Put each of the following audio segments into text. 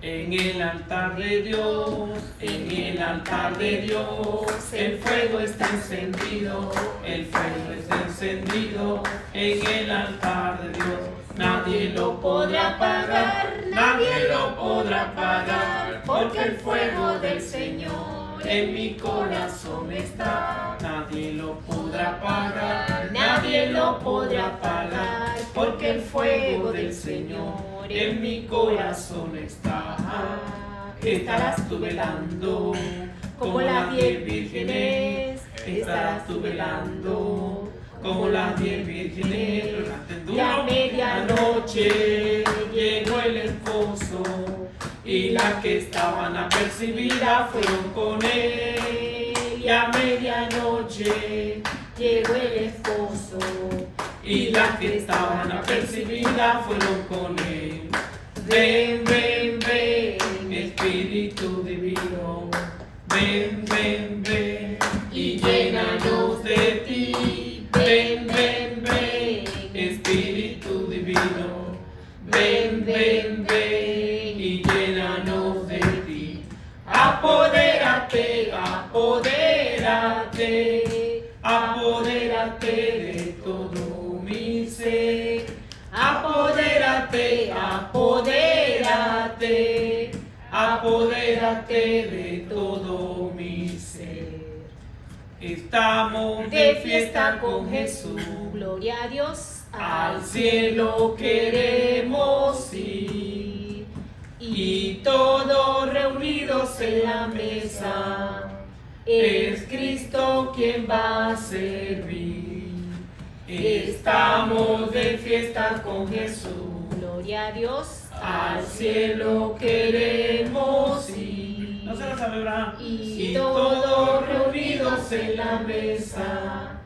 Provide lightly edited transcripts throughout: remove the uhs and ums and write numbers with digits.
En el altar de Dios, en el altar de Dios, el fuego está encendido, el fuego está encendido, en el altar de Dios. Nadie lo podrá apagar, nadie lo podrá apagar, porque el fuego del Señor en mi corazón está. Nadie lo podrá apagar, nadie lo podrá apagar, porque el fuego del Señor en mi corazón está. Estarás tú velando como las 10 vírgenes, estarás tú velando como las 10 vírgenes. Y a medianoche llegó el esposo, y las que estaban apercibidas fueron con él. Y a medianoche llegó el esposo, y las que estaban apercibidas fueron con él. Ven, ven, ven, Espíritu Divino, ven, ven, ven, y llénanos de ti. Ven, ven, ven, Espíritu Divino, ven, ven, ven, y llénanos de ti. Apodérate, apodérate, apodérate de todo mi ser. Apodérate, apodérate, apodérate de todo mi ser. Estamos de fiesta con Jesús, Gloria a Dios. al cielo queremos ir, y todos reunidos en la mesa, es Cristo quien va a servir. Estamos de fiesta con Jesús, Gloria a Dios. al cielo queremos ir. No se la sabe, ¿verdad? Y todos reunidos en la mesa,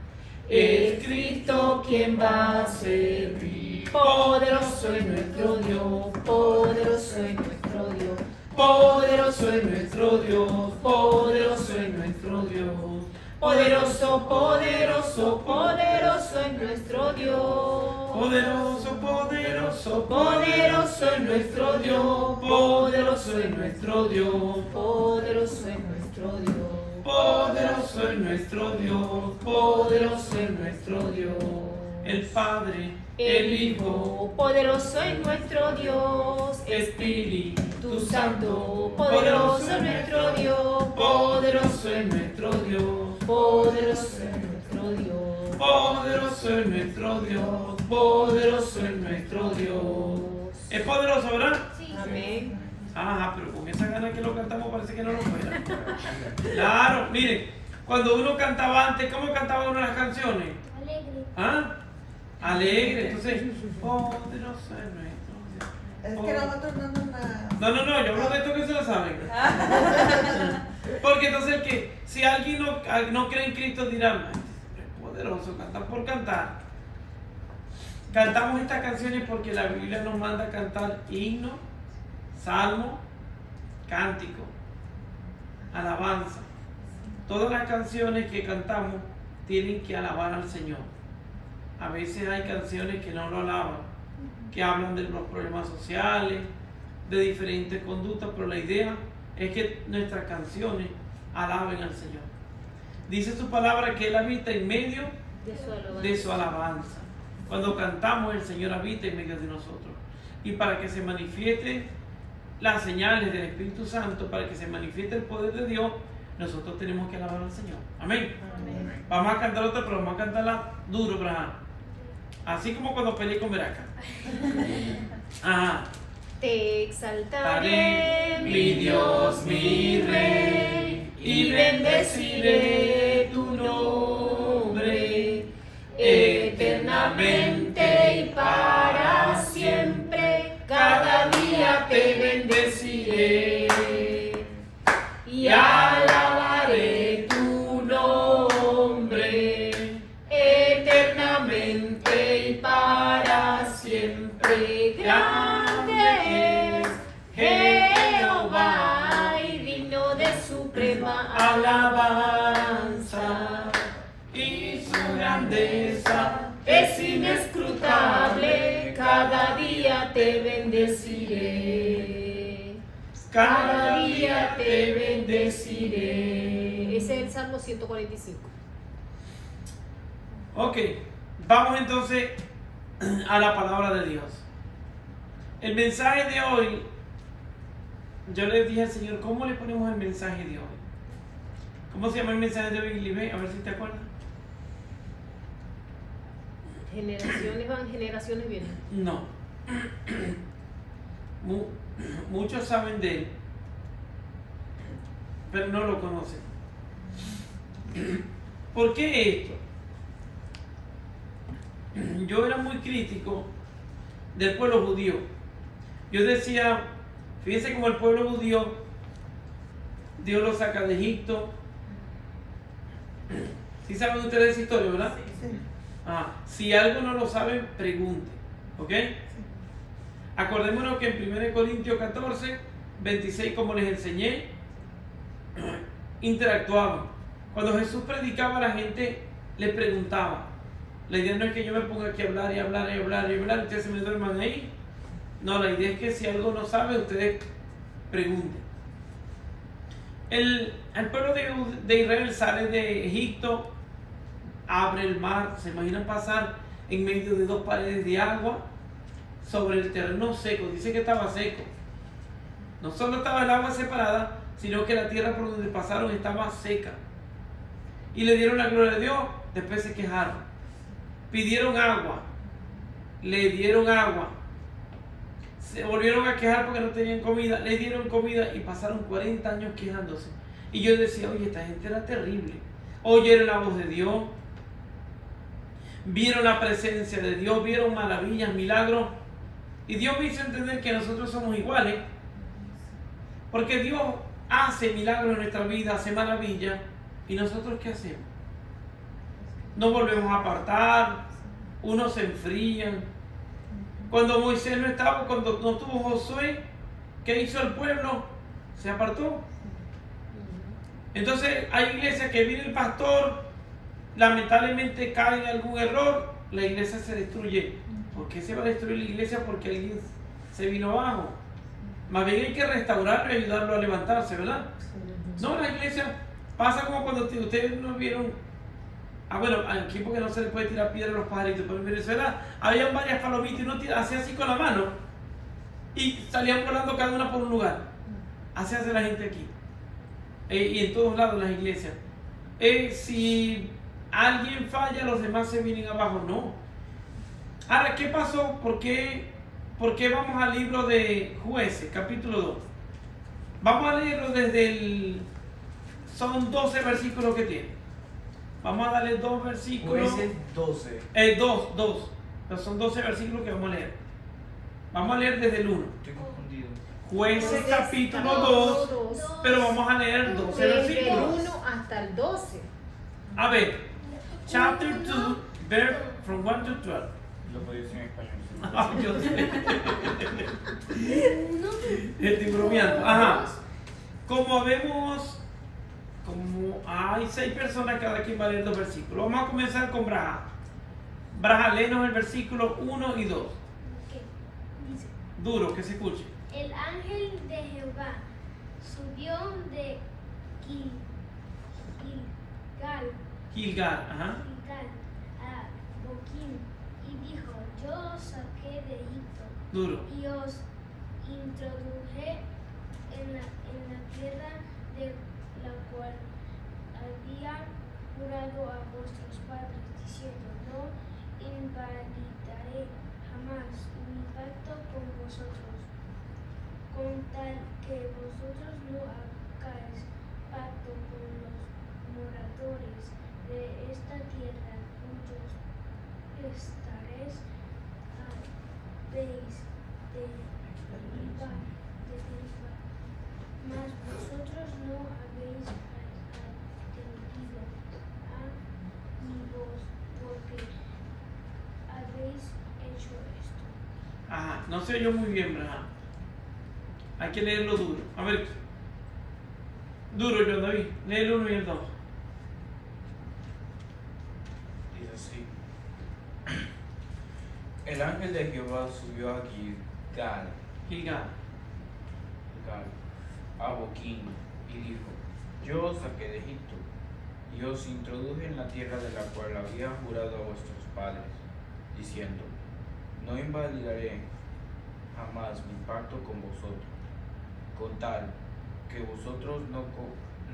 es Cristo quien va a servir. Poderoso es nuestro Dios, Poderoso es nuestro Dios. poderoso es nuestro Dios, poderoso es nuestro Dios. Poderoso, poderoso, Poderoso es nuestro Dios. poderoso, poderoso, poderoso es nuestro Dios, poderoso es nuestro Dios. Poderoso es nuestro Dios. Poderoso es nuestro Dios, poderoso es nuestro Dios. El Padre, el Hijo, Poderoso es nuestro Dios. Espíritu Santo, Poderoso es nuestro Dios. poderoso es nuestro Dios. Poderoso es nuestro Dios. Poderoso es nuestro Dios, poderoso es nuestro Dios. Es poderoso, ¿verdad? Sí. Amén. Ajá, pero con esa gana que lo cantamos parece que no lo fuera. Claro, miren, cuando uno cantaba antes, ¿cómo cantaba uno las canciones? Alegre. ¿Ah? Alegre, entonces, poderoso es nuestro Dios. Es que nosotros no nos la... No, yo hablo de esto que se lo saben. Porque entonces si alguien no cree en Cristo dirá, es poderoso, cantar por cantar. Cantamos estas canciones porque la Biblia nos manda a cantar himno, salmo, cántico, alabanza. Todas las canciones que cantamos tienen que alabar al Señor. A veces hay canciones que no lo alaban, que hablan de los problemas sociales, de diferentes conductas, pero la idea es que nuestras canciones alaben al Señor. Dice su palabra que Él habita en medio de su alabanza. Cuando cantamos, el Señor habita en medio de nosotros. Y para que se manifieste las señales del Espíritu Santo, para que se manifieste el poder de Dios, nosotros tenemos que alabar al Señor. Amén. Amén. Vamos a cantar otra, pero vamos a cantarla duro, Abraham. Así como cuando peleé con Veraca. Ajá. Te exaltaré, Mi Dios, mi Rey, y bendeciré tu nombre eternamente y para siempre. Cada día te bendeciré y alabaré tu nombre eternamente y para siempre. Grande es Jehová y digno de suprema alabanza, y su grandeza es inescrutable. Cada día te bendeciré. cada día te bendeciré. Ese es el Salmo 145. Ok, vamos entonces a la palabra de Dios. El mensaje de hoy, yo le dije al Señor, ¿cómo le ponemos el mensaje de hoy? ¿Cómo se llama el mensaje de hoy, Libe? A ver si te acuerdas. Generaciones van, generaciones vienen. No. Muchos saben de él, pero no lo conocen. ¿Por qué esto? Yo era muy crítico del pueblo judío. Yo decía, fíjense como el pueblo judío, Dios lo saca de Egipto. ¿Sí saben ustedes esa historia, verdad? Sí. Si algo no lo saben, pregunte. ¿Ok? Acordémonos que en 1 Corintios 14, 26, como les enseñé, interactuaban. Cuando Jesús predicaba, la gente le preguntaba. La idea no es que yo me ponga aquí a hablar y hablar y hablar y hablar y ustedes se me duerman ahí. No, la idea es que si algo no sabe, ustedes pregunten. El pueblo de Israel sale de Egipto, abre el mar, se imaginan pasar en medio de dos paredes de agua sobre el terreno seco. Dice que estaba seco. No solo estaba el agua separada, sino que la tierra por donde pasaron estaba seca. Y le dieron la gloria a Dios, después se quejaron. Pidieron agua, le dieron agua. Se volvieron a quejar porque no tenían comida, le dieron comida y pasaron 40 años quejándose. Y yo decía, oye, esta gente era terrible. Oyeron la voz de Dios, vieron la presencia de Dios, vieron maravillas, milagros. Y Dios me hizo entender que nosotros somos iguales. Porque Dios hace milagros en nuestra vida, hace maravillas. ¿Y nosotros qué hacemos? Nos volvemos a apartar, unos se enfrían. Cuando Moisés no estaba, cuando no estuvo Josué, ¿qué hizo el pueblo? Se apartó. Entonces hay iglesias que viene el pastor, lamentablemente cae en algún error, la iglesia se destruye. ¿Por qué se va a destruir la iglesia? Porque alguien se vino abajo. Más bien hay que restaurarlo y ayudarlo a levantarse, ¿verdad? No, la iglesia pasa como cuando ustedes no vieron. Bueno, aquí porque no se le puede tirar piedra a los pajaritos, pero en Venezuela habían varias palomitas y uno hacía así con la mano y salían volando cada una por un lugar. Así hace la gente aquí. Y en todos lados las iglesias. Si alguien falla, los demás se vienen abajo. No. Ahora, ¿qué pasó? ¿Por qué vamos al libro de Jueces, capítulo 2? Vamos a leerlo desde el... Son 12 versículos que tiene. Vamos a darle 2 versículos. Jueces 12. 2. Pero son 12 versículos que vamos a leer. Vamos a leer desde el 1. Estoy confundido. Jueces capítulo 2. Pero vamos a leer 12 Desde el versículos. 1 hasta el 12. A ver. Chapter 2, verse from 1 to 12. Lo podía decir en español. Ah, yo sé. Estoy bromeando. Ajá. Como hay 6 personas, cada quien va a leer 2 versículos. Vamos a comenzar con Braja. Braja, léenos el versículo 1 y 2. Dice, Duro, que se escuche. el ángel de Jehová subió de Gilgal, ajá. Gilgal a Boquim y dijo, yo os saqué de Egipto Duro. y os introduje en la tierra de la cual había jurado a vuestros padres, diciendo, no invalidaré jamás mi pacto con vosotros, con tal que vosotros no hagáis pacto con los moradores de esta tierra, cuyos estaréis habéis de derribar, mas vosotros no habéis atendido a mi voz, porque habéis hecho esto. Ajá, no se oyó muy bien, Braja. Hay que leerlo duro. A ver. Duro, yo, David. Lee el 1 y el 2. Dice así. El ángel de Jehová subió a Gilgal. Gilgal. a Boquín y dijo, yo os saqué de Egipto y os introduje en la tierra de la cual había jurado a vuestros padres, diciendo, no invalidaré jamás mi pacto con vosotros, con tal que vosotros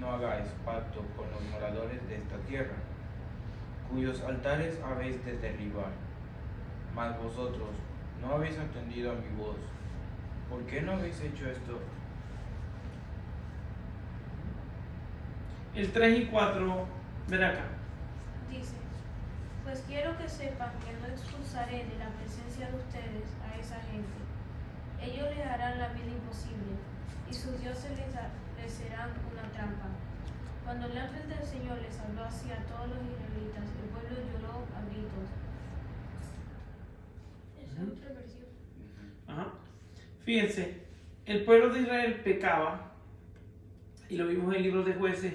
no hagáis pacto con los moradores de esta tierra, cuyos altares habéis de derribar. Mas vosotros no habéis atendido a mi voz. ¿Por qué no habéis hecho esto? El 3 y 4, ven acá. Dice, pues quiero que sepan que no expulsaré de la presencia de ustedes a esa gente. Ellos les harán la vida imposible, y sus dioses les serán una trampa. Cuando el ángel del Señor les habló así a todos los israelitas, el pueblo lloró a gritos. Esa es otra versión. Ajá. Fíjense, el pueblo de Israel pecaba, y lo vimos en el libro de Jueces.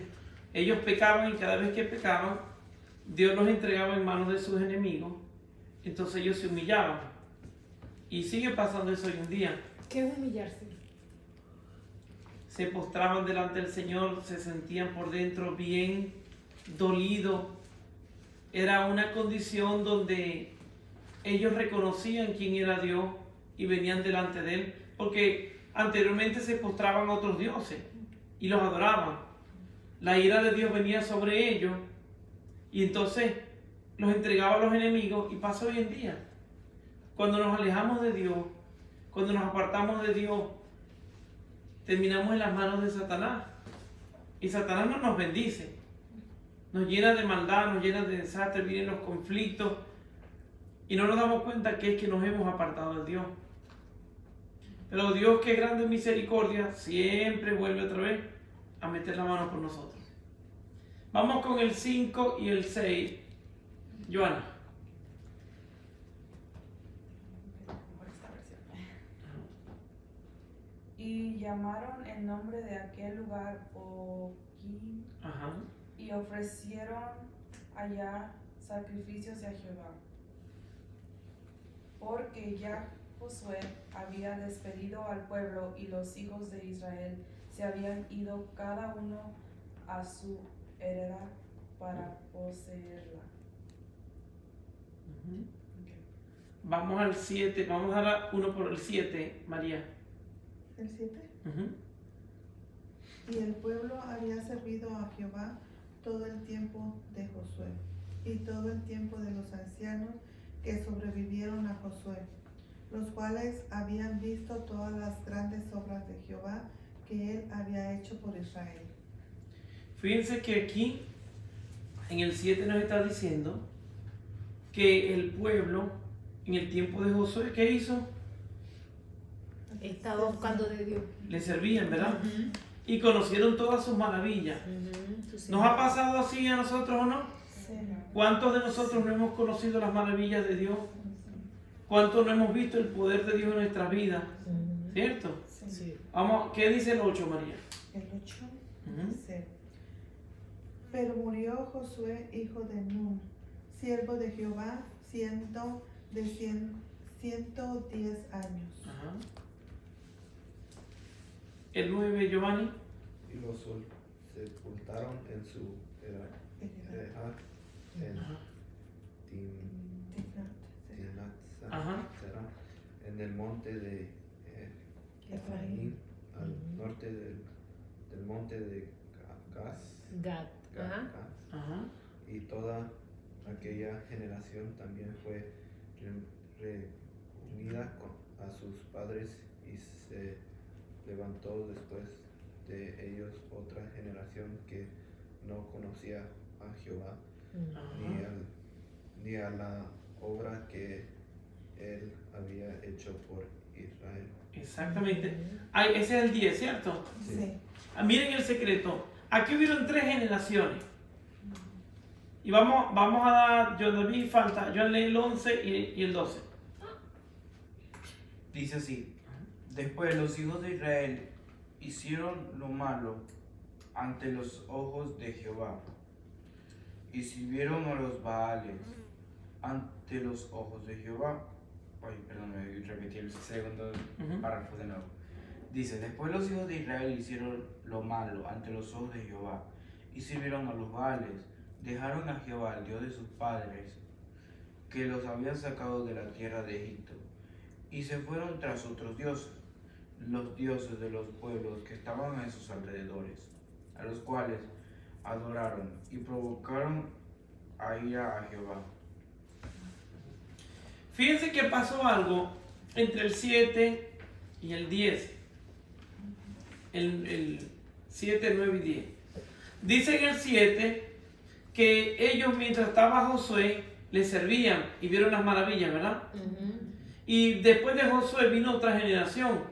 Ellos pecaban y cada vez que pecaban, Dios los entregaba en manos de sus enemigos. Entonces ellos se humillaban. Y sigue pasando eso hoy en día. ¿Qué es humillarse? Se postraban delante del Señor, se sentían por dentro bien dolidos. Era una condición donde ellos reconocían quién era Dios y venían delante de Él, porque anteriormente se postraban a otros dioses y los adoraban. La ira de Dios venía sobre ellos y entonces los entregaba a los enemigos, y pasa hoy en día. Cuando nos alejamos de Dios, cuando nos apartamos de Dios, terminamos en las manos de Satanás. Y Satanás no nos bendice. Nos llena de maldad, nos llena de desastre, vienen los conflictos. Y no nos damos cuenta que es que nos hemos apartado de Dios. Pero Dios, que es grande en misericordia, siempre vuelve otra vez a meter la mano por nosotros. Vamos con el 5 y el 6. Joana. Por esta versión. Y llamaron el nombre de aquel lugar Boquim, Ajá. y ofrecieron allá sacrificios a Jehová. Porque ya Josué había despedido al pueblo y los hijos de Israel se habían ido cada uno a su heredad para poseerla. Ujú. Vamos al 7, vamos a dar uno por el 7, María. El 7. Ujú. Y el pueblo había servido a Jehová todo el tiempo de Josué y todo el tiempo de los ancianos que sobrevivieron a Josué, los cuales habían visto todas las grandes obras de Jehová que él había hecho por Israel. Fíjense que aquí en el 7 nos está diciendo que el pueblo en el tiempo de Josué, ¿qué hizo? Estaba buscando de Dios. Le servían, ¿verdad? Y conocieron todas sus maravillas. Su ¿Nos ha pasado así a nosotros o no? Sí. ¿Cuántos de nosotros no hemos conocido las maravillas de Dios? ¿Cuántos no hemos visto el poder de Dios en nuestra vida? ¿Cierto? Sí. Vamos, ¿qué dice el 8, María? El 8 Ujú. dice, pero murió Josué, hijo de Nun, siervo de Jehová, 110 años. Ajá. El 9, Giovanni. Y los sepultaron en su heredad en Ajá. Timnat Ajá. en el monte de Efraín, al norte del monte de Gad. Ajá. Gaz. Ajá. Y toda aquella generación también fue reunida a sus padres, y se levantó después de ellos otra generación que no conocía a Jehová Ajá. ni a la obra que él había hecho por Israel. Exactamente. Ay, ese es el 10, ¿cierto? Sí. Ah, miren el secreto. Aquí hubieron 3 generaciones. Y vamos a dar, yo no vi falta, yo leí el 11 y el 12. Dice así, después los hijos de Israel hicieron lo malo ante los ojos de Jehová y sirvieron a los Baales ante los ojos de Jehová. Ay, perdón, me repetí el segundo Ujú. párrafo de nuevo. Dice, después los hijos de Israel hicieron lo malo ante los ojos de Jehová y sirvieron a los Baales, dejaron a Jehová, el Dios de sus padres, que los había sacado de la tierra de Egipto, y se fueron tras otros dioses, los dioses de los pueblos que estaban en sus alrededores, a los cuales adoraron y provocaron a ira a Jehová. Fíjense que pasó algo entre el 7 y el 10. El 7, 9 y 10. Dice en el 7 que ellos mientras estaba Josué le servían y vieron las maravillas, ¿verdad? Y después de Josué vino otra generación.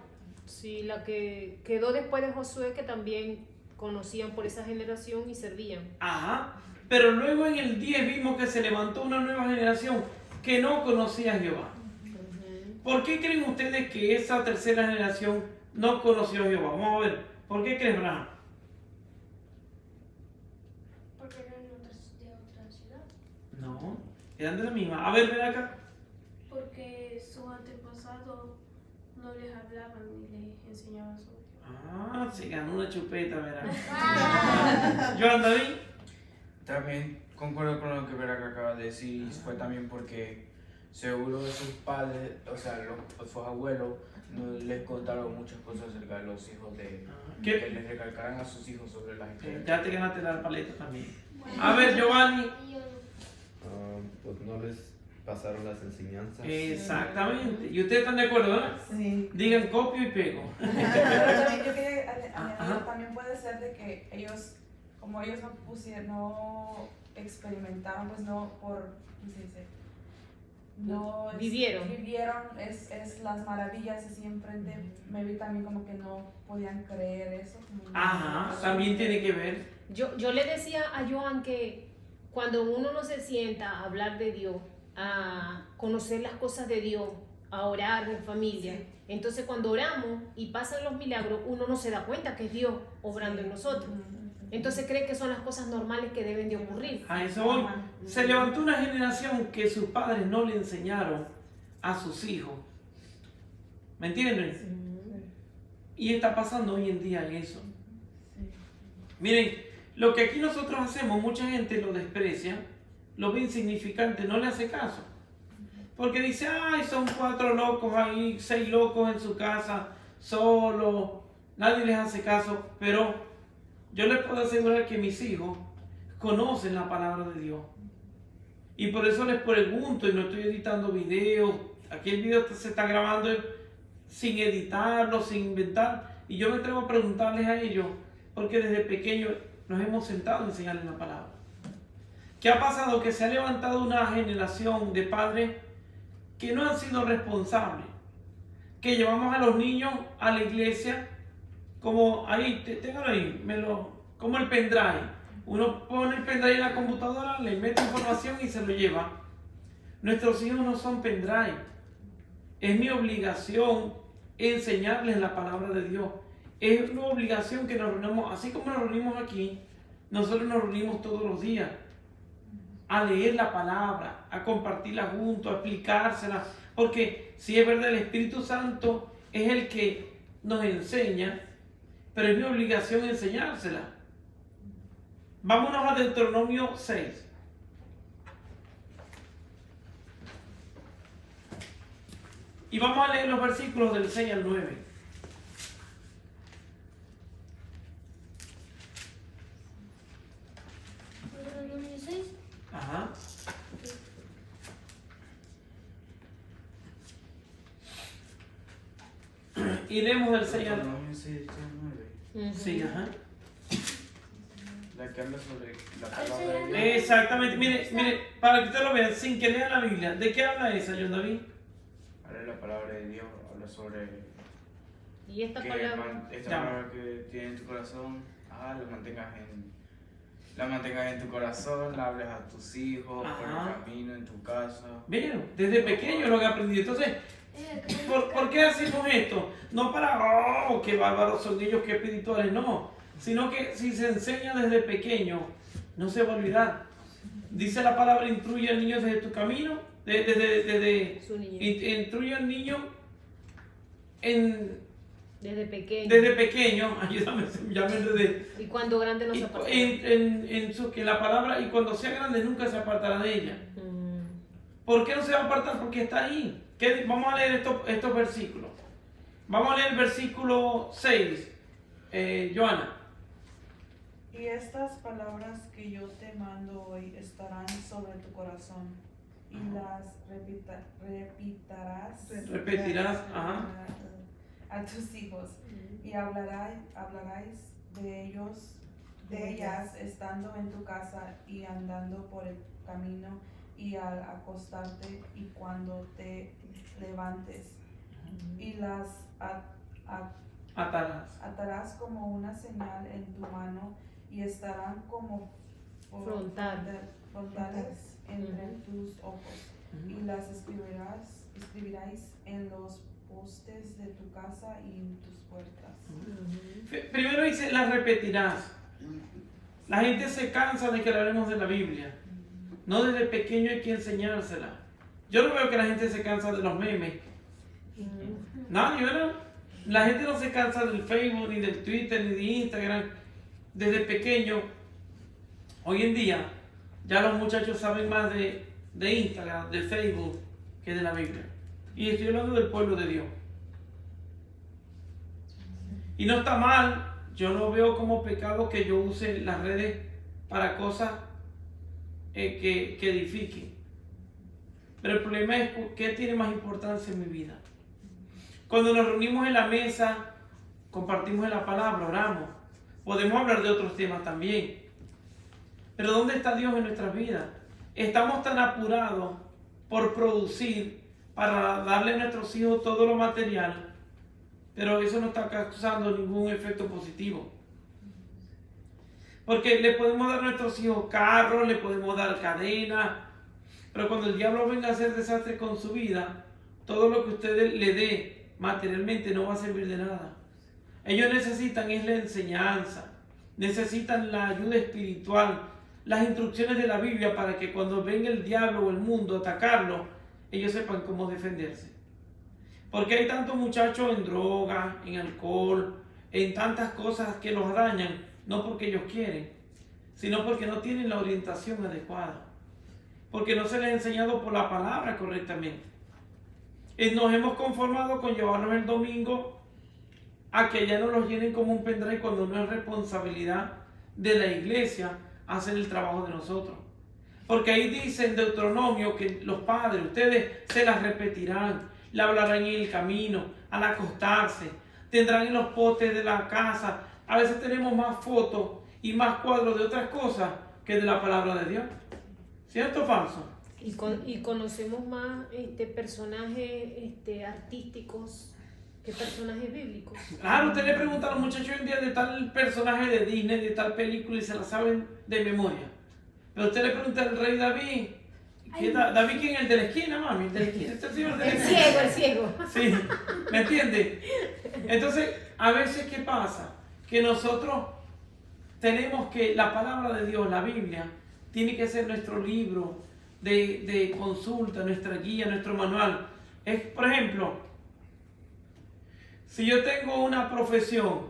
Sí, la que quedó después de Josué, que también conocían por esa generación y servían. Ajá. Pero luego en el 10 vimos que se levantó una nueva generación que no conocía a Jehová. ¿Por qué creen ustedes que esa tercera generación no conoció a Jehová? Vamos a ver. ¿Por qué crees, Abraham? Porque eran de otra ciudad. No, eran de la misma. A ver, ven acá. Porque sus antepasados no les hablaban ni les enseñaban sobre Dios. Ah, se ganó una chupeta, verá. Joan David. También concuerdo con lo que Vera acaba de decir, fue también porque seguro de sus padres, o sea, sus abuelos, no les contaron muchas cosas acerca de los hijos de... ¿Qué? Que les recalcaran a sus hijos sobre las historias. Ya te ganaste la paleta también. A ver, Giovanni. Pues no les pasaron las enseñanzas. Exactamente. ¿Y ustedes están de acuerdo, verdad? Sí. Digan copio y pego. Pero también yo quería Ajá. añadir, también puede ser de que ellos, como ellos no pusieron, no experimentaron, pues no por, ¿cómo se dice? No Vivieron. Vivieron es las maravillas y siempre me vi también como que no podían creer eso. Ajá, también tiene que ver. Yo le decía a Joan que cuando uno no se sienta a hablar de Dios, a conocer las cosas de Dios, a orar en familia, entonces cuando oramos y pasan los milagros, uno no se da cuenta que es Dios obrando en nosotros. Entonces cree que son las cosas normales que deben de ocurrir. A eso voy. Se levantó una generación que sus padres no le enseñaron a sus hijos. ¿Me entienden? Y está pasando hoy en día eso. Miren, lo que aquí nosotros hacemos, mucha gente lo desprecia, lo ve insignificante, no le hace caso. Porque dice, ay, son 4 locos ahí, 6 locos en su casa, solo, nadie les hace caso. Pero yo les puedo asegurar que mis hijos conocen la palabra de Dios. Y por eso les pregunto, y no estoy editando videos, aquí el video se está grabando sin editarlo, sin inventar. Y yo me atrevo a preguntarles a ellos, porque desde pequeños nos hemos sentado a enseñarles la palabra. ¿Qué ha pasado? Que se ha levantado una generación de padres que no han sido responsables, que llevamos a los niños a la iglesia como ahí, téngalo ahí, como el pendrive. Uno pone el pendrive en la computadora, le mete información y se lo lleva. Nuestros hijos no son pendrive. Es mi obligación enseñarles la palabra de Dios. Es una obligación que nos reunamos, así como nos reunimos aquí, nosotros nos reunimos todos los días a leer la palabra, a compartirla juntos, a explicársela, porque si es verdad, el Espíritu Santo es el que nos enseña, pero es mi obligación enseñársela. Vámonos a Deuteronomio 6. Y vamos a leer los versículos del 6 al 9. Deuteronomio 6. Ajá. Y leemos del 6 al 9. Deuteronomio 6, 9. Sí, ajá. La que habla sobre la palabra de Dios. Exactamente, mire, para que ustedes lo vean, sin que lean la Biblia, ¿de qué habla esa, John David? Habla de la palabra de Dios, habla sobre Y esta que palabra, esta palabra que tienes en tu corazón, la mantengas en tu corazón, la hables a tus hijos, por el camino, en tu casa. Vieron, desde pequeño lo que aprendí. Entonces, ¿por qué hacemos esto? No para, oh, qué bárbaros son ellos, qué espirituales, no. Sino que si se enseña desde pequeño, no se va a olvidar. Dice la palabra, instruye al niño desde tu camino, desde su niñez. instruye al niño en Desde pequeño. Desde pequeño, ayúdame, ya me enredé. Y cuando grande nos Y apartará. que la palabra, y cuando sea grande nunca se apartará de ella. ¿Por qué no se va a apartar? Porque está ahí. Vamos a leer estos versículos. Vamos a leer el versículo 6. Joana. Y estas palabras que yo te mando hoy estarán sobre tu corazón y las Repetirás, ajá. a tus hijos y hablaráis de ellas estando en tu casa y andando por el camino y al acostarte y cuando te levantes, y las atarás como una señal en tu mano y estarán como frontales entre tus ojos, y las escribirás en los postes de tu casa y en tus puertas. Primero dice, las repetirás. La gente se cansa de que le hablemos de la Biblia. No, desde pequeño hay que enseñársela. Yo no veo que la gente se cansa de los memes. No, la gente no se cansa del Facebook, ni del Twitter, ni de Instagram. Desde pequeño, hoy en día, ya los muchachos saben más de Instagram, de Facebook, que de la Biblia. Y estoy hablando del pueblo de Dios. Y no está mal, yo no veo como pecado que yo use las redes para cosas que edifiquen. Pero el problema es qué tiene más importancia en mi vida. Cuando nos reunimos en la mesa, compartimos en la palabra, oramos. Podemos hablar de otros temas también. Pero ¿dónde está Dios en nuestras vidas? Estamos tan apurados por producir para darle a nuestros hijos todo lo material, pero eso no está causando ningún efecto positivo. Porque le podemos dar a nuestros hijos carros, le podemos dar cadenas, pero cuando el diablo venga a hacer desastre con su vida, todo lo que usted le dé materialmente no va a servir de nada. Ellos necesitan es la enseñanza, necesitan la ayuda espiritual, las instrucciones de la Biblia para que cuando venga el diablo o el mundo a atacarlo, ellos sepan cómo defenderse. Porque hay tantos muchachos en droga, en alcohol, en tantas cosas que los dañan, no porque ellos quieren, sino porque no tienen la orientación adecuada, porque no se les ha enseñado por la palabra correctamente. Y nos hemos conformado con llevarlos el domingo a que ya no los llenen como un pendrive cuando no es responsabilidad de la iglesia hacer el trabajo de nosotros. Porque ahí dice en Deuteronomio que los padres, ustedes se las repetirán, le hablarán en el camino, al acostarse, tendrán en los postes de la casa. A veces tenemos más fotos y más cuadros de otras cosas que de la palabra de Dios. ¿Cierto o falso? Y conocemos más personajes artísticos que personajes bíblicos. Claro, usted le pregunta a los muchachos hoy en día de tal personaje de Disney, de tal película, y se la saben de memoria. Pero usted le pregunta al rey David, ¿David quién es? El de la esquina, mami? ¿El de la esquina? ¿Este es el señor de la esquina? El ciego. Sí, ¿me entiende? Entonces, a veces, ¿qué pasa? Que nosotros tenemos que, la palabra de Dios, la Biblia, tiene que ser nuestro libro de consulta, nuestra guía, nuestro manual. Es, por ejemplo, si yo tengo una profesión,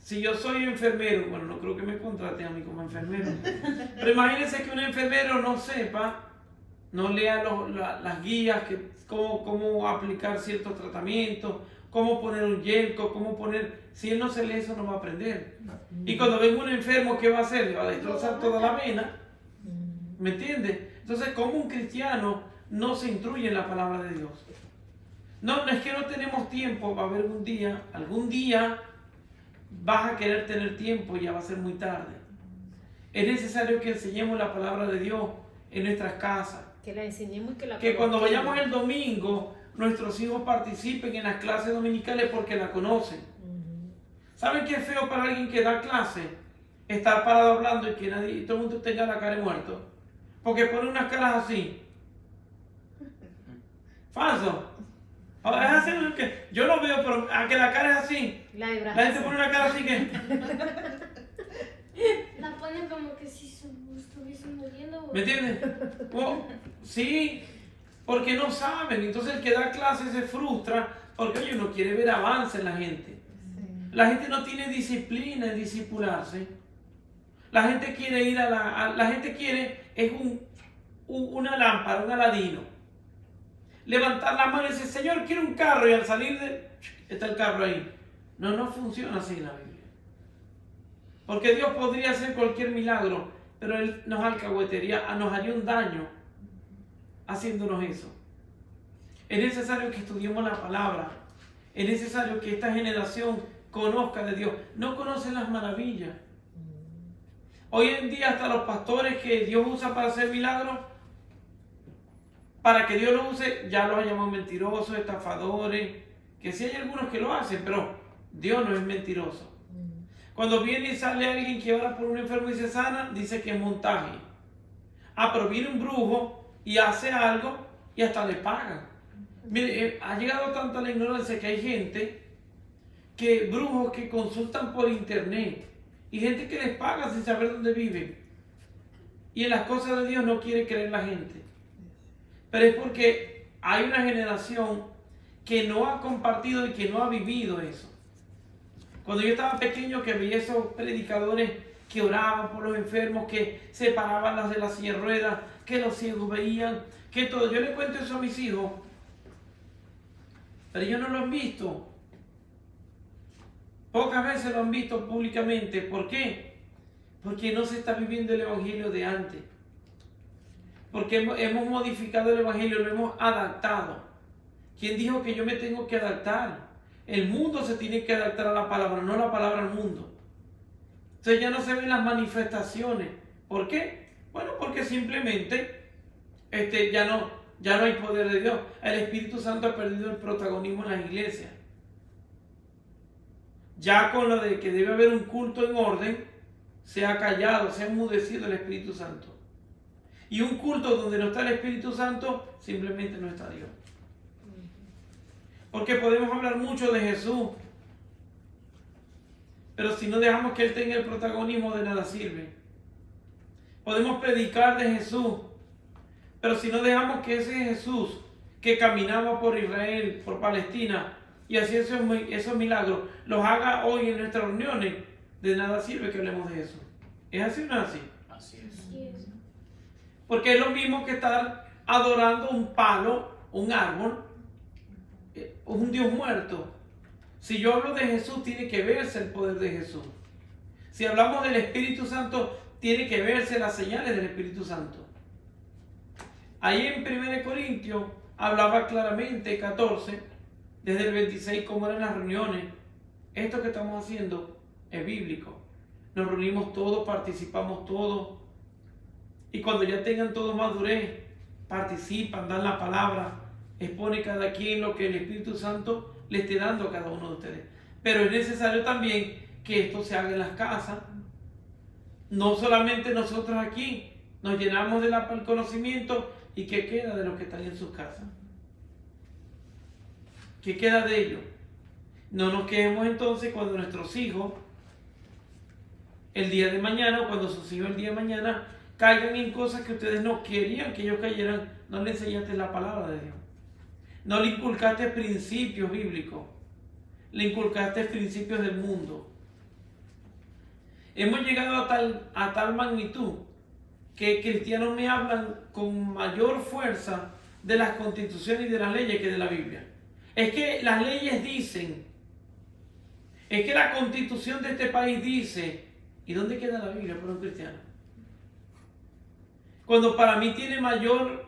si yo soy enfermero, bueno, no creo que me contraten a mí como enfermero, pero imagínense que un enfermero no sepa, no lea las guías, cómo aplicar ciertos tratamientos, cómo poner un yelco, si él no se lee eso no va a aprender. Y cuando venga un enfermo, ¿qué va a hacer? Le va a destrozar toda la vena, ¿me entiende? Entonces, como un cristiano no se instruye en la palabra de Dios. No es que no tenemos tiempo, va a haber algún día vas a querer tener tiempo y ya va a ser muy tarde. Es necesario que enseñemos la palabra de Dios en nuestras casas. Que la enseñemos y que la Que cuando vayamos el domingo, nuestros hijos participen en las clases dominicales porque la conocen. ¿Saben qué es feo para alguien que da clase? Estar parado hablando y que todo el mundo tenga la cara de muerto. Porque pone unas caras así. Falso. Es así, que yo lo veo, pero a que la cara es así. La gente pone una cara así que... La ponen como que si estuviesen muriendo. ¿Me entiendes? Sí, porque no saben. Entonces el que da clase se frustra Porque oye, uno quiere ver avance en la gente. La gente no tiene disciplina en discipularse. La gente quiere ir la gente quiere, es una lámpara, un aladino. Levantar la mano y decir, Señor, quiero un carro, y al salir está el carro ahí. No funciona así en la Biblia. Porque Dios podría hacer cualquier milagro, pero Él nos alcahuetería, nos haría un daño haciéndonos eso. Es necesario que estudiemos la palabra. Es necesario que esta generación conozca de Dios. No conocen las maravillas. Hoy en día hasta los pastores que Dios usa para hacer milagros, para que Dios los use, ya los llaman mentirosos, estafadores, que sí hay algunos que lo hacen, pero Dios no es mentiroso. Cuando viene y sale alguien que ora por un enfermo y se sana, dice que es montaje. Pero viene un brujo y hace algo y hasta le pagan. Mire, ha llegado tanta la ignorancia que hay gente, brujos que consultan por internet y gente que les paga sin saber dónde viven. Y en las cosas de Dios no quiere creer la gente. Pero es porque hay una generación que no ha compartido y que no ha vivido eso. Cuando yo estaba pequeño, que veía esos predicadores que oraban por los enfermos, que separaban las de la silla de ruedas, que los ciegos veían, que todo. Yo le cuento eso a mis hijos, pero ellos no lo han visto. Pocas veces lo han visto públicamente. ¿Por qué? Porque no se está viviendo el evangelio de antes. Porque hemos modificado el evangelio, lo hemos adaptado. ¿Quién dijo que yo me tengo que adaptar? El mundo se tiene que adaptar a la palabra, no la palabra al mundo. Entonces ya no se ven las manifestaciones. ¿Por qué? Bueno, porque simplemente ya no hay poder de Dios. El Espíritu Santo ha perdido el protagonismo en las iglesias. Ya con lo de que debe haber un culto en orden, se ha callado, se ha enmudecido el Espíritu Santo. Y un culto donde no está el Espíritu Santo, simplemente no está Dios. Porque podemos hablar mucho de Jesús, pero si no dejamos que Él tenga el protagonismo, de nada sirve. Podemos predicar de Jesús, pero si no dejamos que ese Jesús que caminaba por Israel, por Palestina, y hacía esos milagros, los haga hoy en nuestras reuniones, de nada sirve que hablemos de eso. ¿Es así o no es así? Así es. Así es. Porque es lo mismo que estar adorando un palo, un árbol, un Dios muerto. Si yo hablo de Jesús, tiene que verse el poder de Jesús. Si hablamos del Espíritu Santo, tiene que verse las señales del Espíritu Santo. Ahí en 1 Corintios hablaba claramente, 14, desde el 26, cómo eran las reuniones. Esto que estamos haciendo es bíblico. Nos reunimos todos, participamos todos. Y cuando ya tengan todos madurez, participan, dan la palabra, expone cada quien lo que el Espíritu Santo le esté dando a cada uno de ustedes. Pero es necesario también que esto se haga en las casas. No solamente nosotros aquí nos llenamos del conocimiento, y ¿qué queda de los que están en sus casas? ¿Qué queda de ellos? No nos quejemos entonces cuando nuestros hijos el día de mañana, o cuando sus hijos el día de mañana caigan en cosas que ustedes no querían que ellos cayeran. No le enseñaste la palabra de Dios. No le inculcaste principios bíblicos. Le inculcaste principios del mundo. Hemos llegado a tal magnitud que cristianos me hablan con mayor fuerza de las constituciones y de las leyes que de la Biblia. Es que las leyes dicen, es que la constitución de este país dice. ¿Y dónde queda la Biblia para un cristiano? Cuando para mí tiene mayor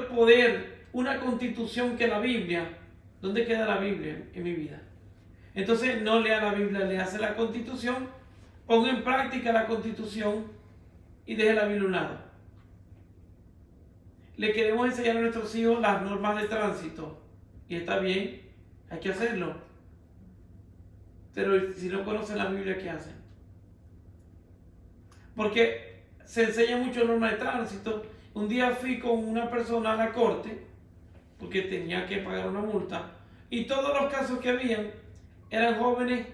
poder una constitución que la Biblia, ¿dónde queda la Biblia en mi vida? Entonces no lea la Biblia, léase la constitución, ponga en práctica la constitución y deje la Biblia a un lado. Le queremos enseñar a nuestros hijos las normas de tránsito, y está bien, hay que hacerlo. Pero si no conocen la Biblia, ¿qué hacen? Porque se enseña mucho normas de tránsito. Un día fui con una persona a la corte, porque tenía que pagar una multa, y todos los casos que habían eran jóvenes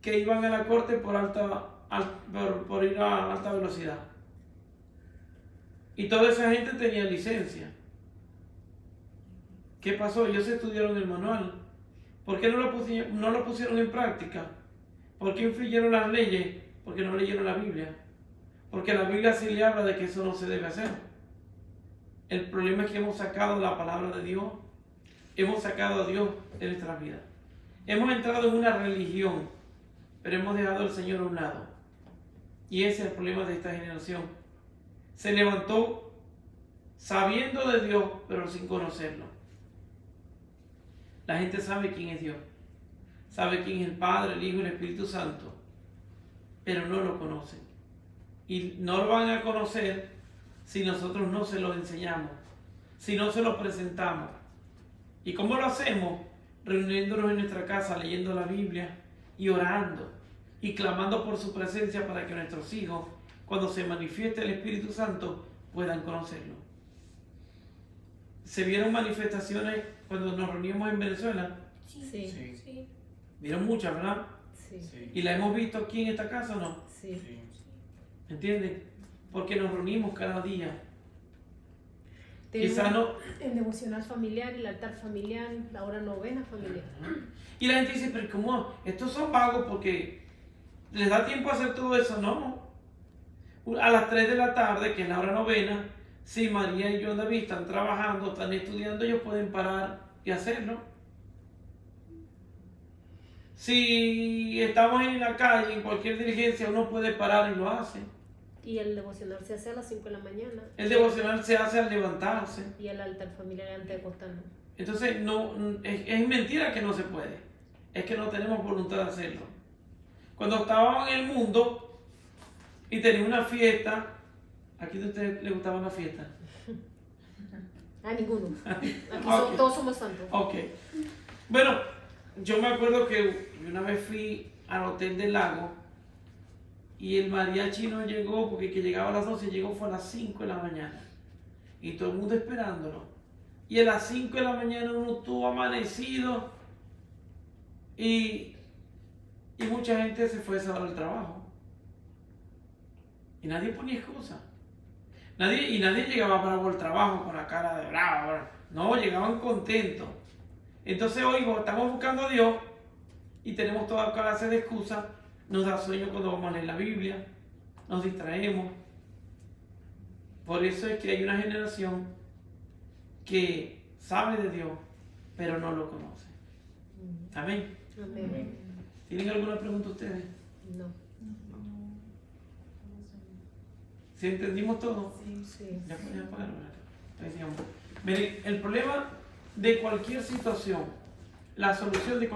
que iban a la corte por ir a alta velocidad. Y toda esa gente tenía licencia. ¿Qué pasó? Ellos estudiaron el manual. ¿Por qué no lo pusieron en práctica? ¿Por qué infringieron las leyes? Porque no leyeron la Biblia. Porque la Biblia sí le habla de que eso no se debe hacer. El problema es que hemos sacado la palabra de Dios, hemos sacado a Dios de nuestra vida. Hemos entrado en una religión, pero hemos dejado al Señor a un lado. Y ese es el problema de esta generación. Se levantó sabiendo de Dios, pero sin conocerlo. La gente sabe quién es Dios, sabe quién es el Padre, el Hijo y el Espíritu Santo, pero no lo conocen. Y no lo van a conocer si nosotros no se lo enseñamos, si no se lo presentamos. ¿Y cómo lo hacemos? Reuniéndonos en nuestra casa, leyendo la Biblia y orando y clamando por su presencia para que nuestros hijos, cuando se manifieste el Espíritu Santo, puedan conocerlo. ¿Se vieron manifestaciones cuando nos reuníamos en Venezuela? Sí. Sí. Vieron muchas, ¿verdad? Sí. Sí. ¿Y la hemos visto aquí en esta casa o no? Sí. Sí. ¿Entienden? Porque nos reunimos cada día. Tenemos Quizá no. el devocional familiar, el altar familiar, la hora novena familiar. Y la gente dice, pero ¿cómo? Estos son vagos porque les da tiempo a hacer todo eso. No. A las 3 de la tarde, que es la hora novena, si María y yo, David, están trabajando, están estudiando, ellos pueden parar y hacerlo. Si estamos en la calle, en cualquier diligencia, uno puede parar y lo hace. Y el devocional se hace a las 5 de la mañana. El devocional se hace al levantarse. Y el altar familiar antes de acostarnos. Entonces, no, es mentira que no se puede. Es que no tenemos voluntad de hacerlo. Cuando estábamos en el mundo y tenía una fiesta, ¿a quién de ustedes le gustaba la fiesta? A ninguno. Aquí Ok. todos somos santos. Ok. Bueno, yo me acuerdo que una vez fui al Hotel del Lago y el mariachi no llegó porque el que llegaba a las 12 llegó fue a las 5 de la mañana. Y todo el mundo esperándolo. Y a las 5 de la mañana uno estuvo amanecido y mucha gente se fue a esa hora del trabajo. Y nadie ponía excusa. Nadie llegaba bravo al trabajo con la cara de bravo. No, llegaban contentos. Entonces hoy estamos buscando a Dios y tenemos toda clase de excusas. Nos da sueño cuando vamos a leer la Biblia, nos distraemos. Por eso es que hay una generación que sabe de Dios, pero no lo conoce. Amén. Amén. ¿Tienen alguna pregunta ustedes? No. ¿Sí entendimos todo? Sí. Ya podía apagarlo. Miren, el problema de cualquier situación, la solución de